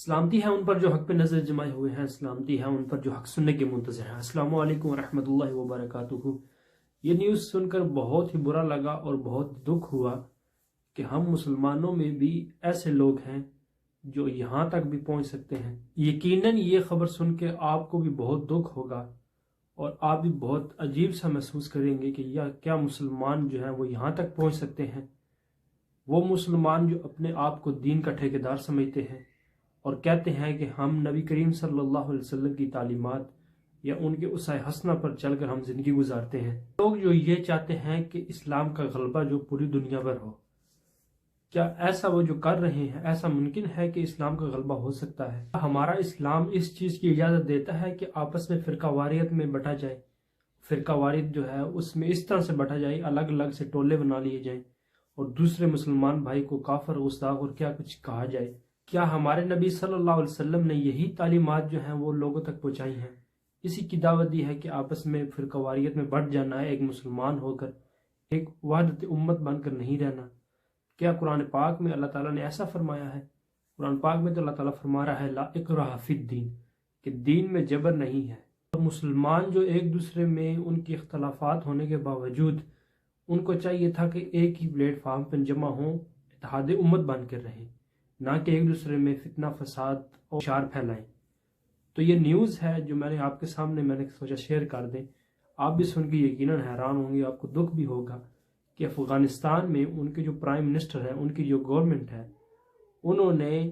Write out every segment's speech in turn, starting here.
سلامتی ہے ان پر جو حق پہ نظر جمائے ہوئے ہیں، سلامتی ہے ان پر جو حق سننے کے منتظر ہیں۔ السلام علیکم ورحمۃ اللہ وبرکاتہ۔ یہ نیوز سن کر بہت ہی برا لگا اور بہت دکھ ہوا کہ ہم مسلمانوں میں بھی ایسے لوگ ہیں جو یہاں تک بھی پہنچ سکتے ہیں۔ یقیناً یہ خبر سن کے آپ کو بھی بہت دکھ ہوگا اور آپ بھی بہت عجیب سا محسوس کریں گے کہ کیا مسلمان جو ہیں وہ یہاں تک پہنچ سکتے ہیں۔ وہ مسلمان جو اپنے آپ کو دین کا ٹھیکیدار سمجھتے ہیں اور کہتے ہیں کہ ہم نبی کریم صلی اللہ علیہ وسلم کی تعلیمات یا ان کے اسوہ حسنہ پر چل کر ہم زندگی گزارتے ہیں۔ لوگ جو یہ چاہتے ہیں کہ اسلام کا غلبہ جو پوری دنیا پر ہو، کیا ایسا وہ جو کر رہے ہیں، ایسا ممکن ہے کہ اسلام کا غلبہ ہو سکتا ہے؟ ہمارا اسلام اس چیز کی اجازت دیتا ہے کہ آپس میں فرقہ واریت میں بٹا جائے، فرقہ واریت جو ہے اس میں اس طرح سے بٹا جائے، الگ الگ سے ٹولے بنا لیے جائیں اور دوسرے مسلمان بھائی کو کافر، گستاخ اور کیا کچھ کہا جائے۔ کیا ہمارے نبی صلی اللہ علیہ وسلم نے یہی تعلیمات جو ہیں وہ لوگوں تک پہنچائی ہیں؟ اسی کی دعوت دی ہے کہ آپس میں فرقہ واریت میں بٹ جانا ہے، ایک مسلمان ہو کر، ایک وحدت امت بن کر نہیں رہنا۔ کیا قرآن پاک میں اللہ تعالیٰ نے ایسا فرمایا ہے؟ قرآن پاک میں تو اللہ تعالیٰ فرما رہا ہے لا اکراہ فی الدین، کہ دین میں جبر نہیں ہے۔ اور مسلمان جو ایک دوسرے میں ان کی اختلافات ہونے کے باوجود ان کو چاہیے تھا کہ ایک ہی پلیٹ فارم پر جمع ہوں، اتحاد امت بن کر رہیں، نہ کہ ایک دوسرے میں فتنہ فساد اور شار پھیلائیں۔ تو یہ نیوز ہے جو میں نے آپ کے سامنے میں نے سوچا شیئر کر دیں۔ آپ بھی سن کے یقیناً حیران ہوں گے، آپ کو دکھ بھی ہوگا کہ افغانستان میں ان کے جو پرائم منسٹر ہیں، ان کی جو گورنمنٹ ہے، انہوں نے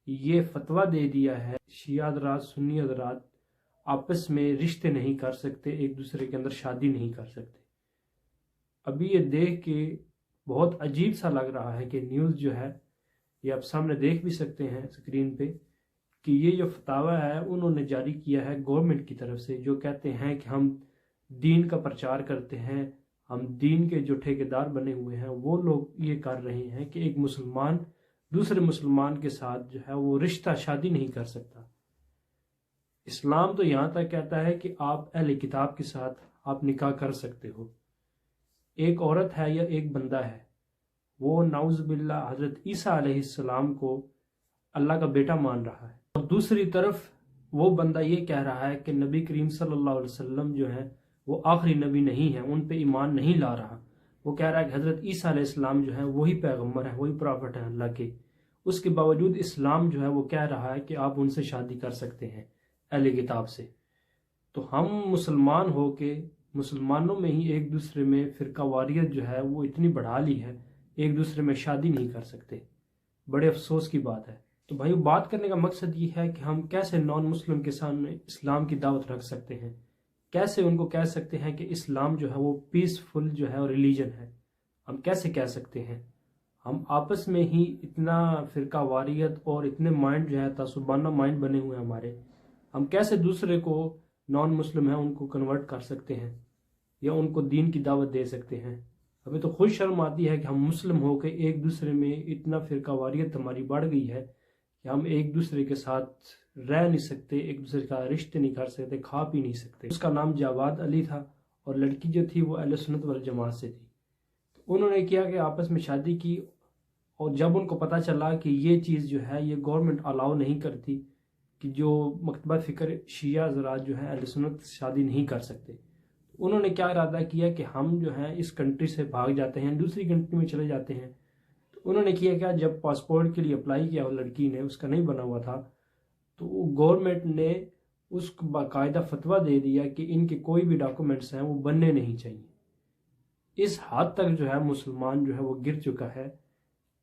یہ فتویٰ دے دیا ہے شیعہ حضرات سنی حضرات آپس میں رشتے نہیں کر سکتے، ایک دوسرے کے اندر شادی نہیں کر سکتے۔ ابھی یہ دیکھ کے بہت عجیب سا لگ رہا ہے کہ نیوز جو ہے یہ آپ سامنے دیکھ بھی سکتے ہیں اسکرین پہ، کہ یہ جو فتویٰ ہے انہوں نے جاری کیا ہے گورنمنٹ کی طرف سے، جو کہتے ہیں کہ ہم دین کا پرچار کرتے ہیں، ہم دین کے جو ٹھیکیدار بنے ہوئے ہیں، وہ لوگ یہ کر رہے ہیں کہ ایک مسلمان دوسرے مسلمان کے ساتھ جو ہے وہ رشتہ شادی نہیں کر سکتا۔ اسلام تو یہاں تک کہتا ہے کہ آپ اہل کتاب کے ساتھ آپ نکاح کر سکتے ہو۔ ایک عورت ہے یا ایک بندہ ہے، وہ نعوذ باللہ حضرت عیسیٰ علیہ السلام کو اللہ کا بیٹا مان رہا ہے، اور دوسری طرف وہ بندہ یہ کہہ رہا ہے کہ نبی کریم صلی اللہ علیہ وسلم جو ہے وہ آخری نبی نہیں ہے، ان پہ ایمان نہیں لا رہا۔ وہ کہہ رہا ہے کہ حضرت عیسیٰ علیہ السلام جو ہے وہی پیغمبر ہے، وہی پرافٹ ہے اللہ کے۔ اس کے باوجود اسلام جو ہے وہ کہہ رہا ہے کہ آپ ان سے شادی کر سکتے ہیں اہل کتاب سے۔ تو ہم مسلمان ہو کے مسلمانوں میں ہی ایک دوسرے میں فرقہ واریت جو ہے وہ اتنی بڑھا لی ہے، ایک دوسرے میں شادی نہیں کر سکتے۔ بڑے افسوس کی بات ہے۔ تو بھائی بات کرنے کا مقصد یہ ہے کہ ہم کیسے نان مسلم کے سامنے اسلام کی دعوت رکھ سکتے ہیں، کیسے ان کو کہہ سکتے ہیں کہ اسلام جو ہے وہ پیسفل جو ہے اور ریلیجن ہے۔ ہم کیسے کہہ سکتے ہیں؟ ہم آپس میں ہی اتنا فرقہ واریت اور اتنے مائنڈ جو ہے تعصبانہ مائنڈ بنے ہوئے ہیں ہمارے، ہم کیسے دوسرے کو نان مسلم ہیں ان کو کنورٹ کر سکتے ہیں یا ان کو دین کی دعوت دے سکتے ہیں؟ ہمیں تو خود شرم آتی ہے کہ ہم مسلم ہو کے ایک دوسرے میں اتنا فرقہ واریت ہماری بڑھ گئی ہے کہ ہم ایک دوسرے کے ساتھ رہ نہیں سکتے، ایک دوسرے کا رشتے نہیں کر سکتے، کھا پی نہیں سکتے۔ اس کا نام جواد علی تھا اور لڑکی جو تھی وہ اہل سنت والجماعت سے تھی۔ انہوں نے کیا کہ آپس میں شادی کی، اور جب ان کو پتہ چلا کہ یہ چیز جو ہے یہ گورنمنٹ الاؤ نہیں کرتی کہ جو مکتبہ فکر شیعہ حضرات جو ہیں اہل سنت شادی نہیں کر سکتے، انہوں نے کیا ارادہ کیا کہ ہم جو ہیں اس کنٹری سے بھاگ جاتے ہیں، دوسری کنٹری میں چلے جاتے ہیں۔ تو انہوں نے کیا کیا، جب پاسپورٹ کے لیے اپلائی کیا وہ لڑکی نے، اس کا نہیں بنا ہوا تھا، تو گورنمنٹ نے اس کو باقاعدہ فتویٰ دے دیا کہ ان کے کوئی بھی ڈاکومنٹس ہیں وہ بننے نہیں چاہیے۔ اس حد تک جو ہے مسلمان جو ہے وہ گر چکا ہے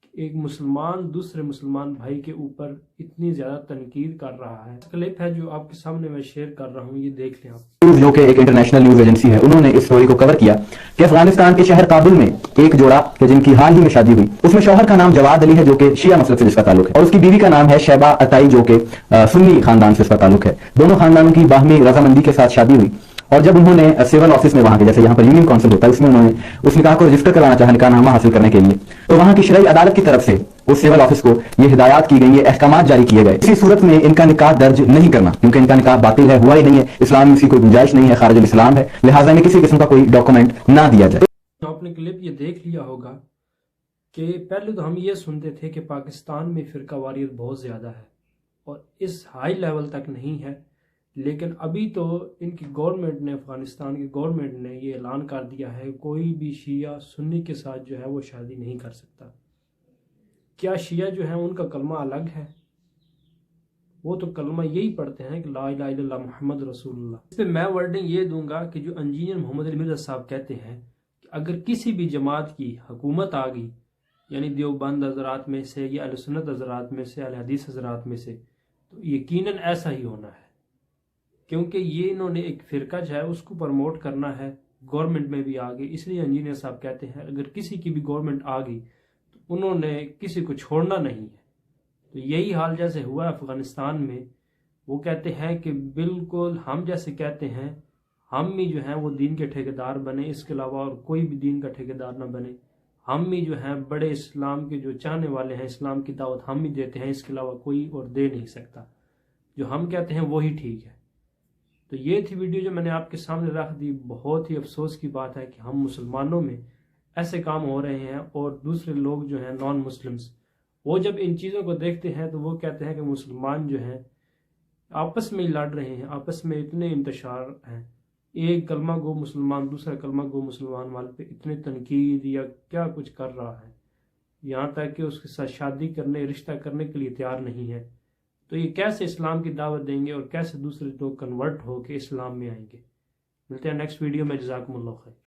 کہ ایک مسلمان دوسرے مسلمان بھائی کے اوپر اتنی زیادہ تنقید کر رہا ہے۔ کلپ ہے جو آپ کے سامنے میں شیئر کر رہا ہوں، یہ دیکھ لیں آپ۔ جو کہ ایک انٹرنیشنل نیوز ایجنسی ہے، انہوں نے اس سٹوری کو کور کیا کہ افغانستان کے شہر کابل میں ایک جوڑا جن کی حال ہی میں شادی ہوئی، اس میں شوہر کا نام جواد علی ہے جو کہ شیعہ مسلک سے جس کا تعلق ہے، اور اس کی بیوی کا نام ہے شیبہ عطائی جو کہ سنی خاندان سے اس کا تعلق ہے۔ دونوں خاندانوں کی باہمی رضامندی کے ساتھ شادی ہوئی، اور جب انہوں نے سول آفس میں وہاں کے جیسے یہاں پر یونین کونسل ہوتا ہے، اس میں انہوں نے اس نکاح کو رجسٹر کروانا چاہا نکاح نامہ حاصل کرنے کے لیے، تو وہاں کی شرعی عدالت کی طرف سے اس سول آفس کو یہ ہدایات کی گئی، یہ احکامات جاری کیے گئے، اسی صورت میں ان کا نکاح درج نہیں کرنا، کیونکہ ان کا نکاح باطل ہے، ہوا ہی نہیں ہے، اسلام میں اس کی کوئی گنجائش نہیں ہے، خارج الاسلام ہے، لہٰذا انہیں کسی قسم کا کوئی ڈاکومنٹ نہ دیا جائے۔ آپ نے کلپ یہ دیکھ لیا ہوگا کہ پہلے تو ہم یہ سنتے تھے کہ پاکستان میں فرقہ واریت بہت زیادہ ہے، اور اس ہائی لیول تک نہیں ہے، لیکن ابھی تو ان کی گورنمنٹ نے، افغانستان کی گورنمنٹ نے یہ اعلان کر دیا ہے کوئی بھی شیعہ سنی کے ساتھ جو ہے وہ شادی نہیں کر سکتا۔ کیا شیعہ جو ہیں ان کا کلمہ الگ ہے؟ وہ تو کلمہ یہی پڑھتے ہیں کہ لا الہ الا اللہ محمد رسول اللہ۔ اس پہ میں ورڈنگ یہ دوں گا کہ جو انجینئر محمد علی مرزا صاحب کہتے ہیں کہ اگر کسی بھی جماعت کی حکومت آ گئی، یعنی دیوبند حضرات میں سے یا اہل سنت حضرات میں سے، اہل حدیث حضرات میں سے، تو یقیناً ایسا ہی ہونا ہے، کیونکہ یہ انہوں نے ایک فرقہ جو ہے اس کو پروموٹ کرنا ہے، گورنمنٹ میں بھی آ گئی۔ اس لیے انجینئر صاحب کہتے ہیں اگر کسی کی بھی گورنمنٹ آ گئی تو انہوں نے کسی کو چھوڑنا نہیں ہے۔ تو یہی حال جیسے ہوا افغانستان میں، وہ کہتے ہیں کہ بالکل ہم جیسے کہتے ہیں ہم بھی جو ہیں وہ دین کے ٹھیکیدار بنے، اس کے علاوہ اور کوئی بھی دین کا ٹھیکیدار نہ بنے، ہم بھی جو ہیں بڑے اسلام کے جو چاہنے والے ہیں، اسلام کی دعوت ہم بھی دیتے ہیں، اس کے علاوہ کوئی اور دے نہیں سکتا، جو ہم کہتے ہیں وہی ٹھیک ہے۔ تو یہ تھی ویڈیو جو میں نے آپ کے سامنے رکھ دی۔ بہت ہی افسوس کی بات ہے کہ ہم مسلمانوں میں ایسے کام ہو رہے ہیں، اور دوسرے لوگ جو ہیں نان مسلمز، وہ جب ان چیزوں کو دیکھتے ہیں تو وہ کہتے ہیں کہ مسلمان جو ہیں آپس میں ہی لڑ رہے ہیں، آپس میں اتنے انتشار ہیں، ایک کلمہ گو مسلمان دوسرا کلمہ گو مسلمان والے پہ اتنے تنقید یا کیا کچھ کر رہا ہے، یہاں تک کہ اس کے ساتھ شادی کرنے، رشتہ کرنے کے لیے تیار نہیں ہے۔ تو یہ کیسے اسلام کی دعوت دیں گے اور کیسے دوسرے لوگ کنورٹ ہو کے اسلام میں آئیں گے؟ ملتے ہیں نیکسٹ ویڈیو میں، جزاکم اللہ خیر۔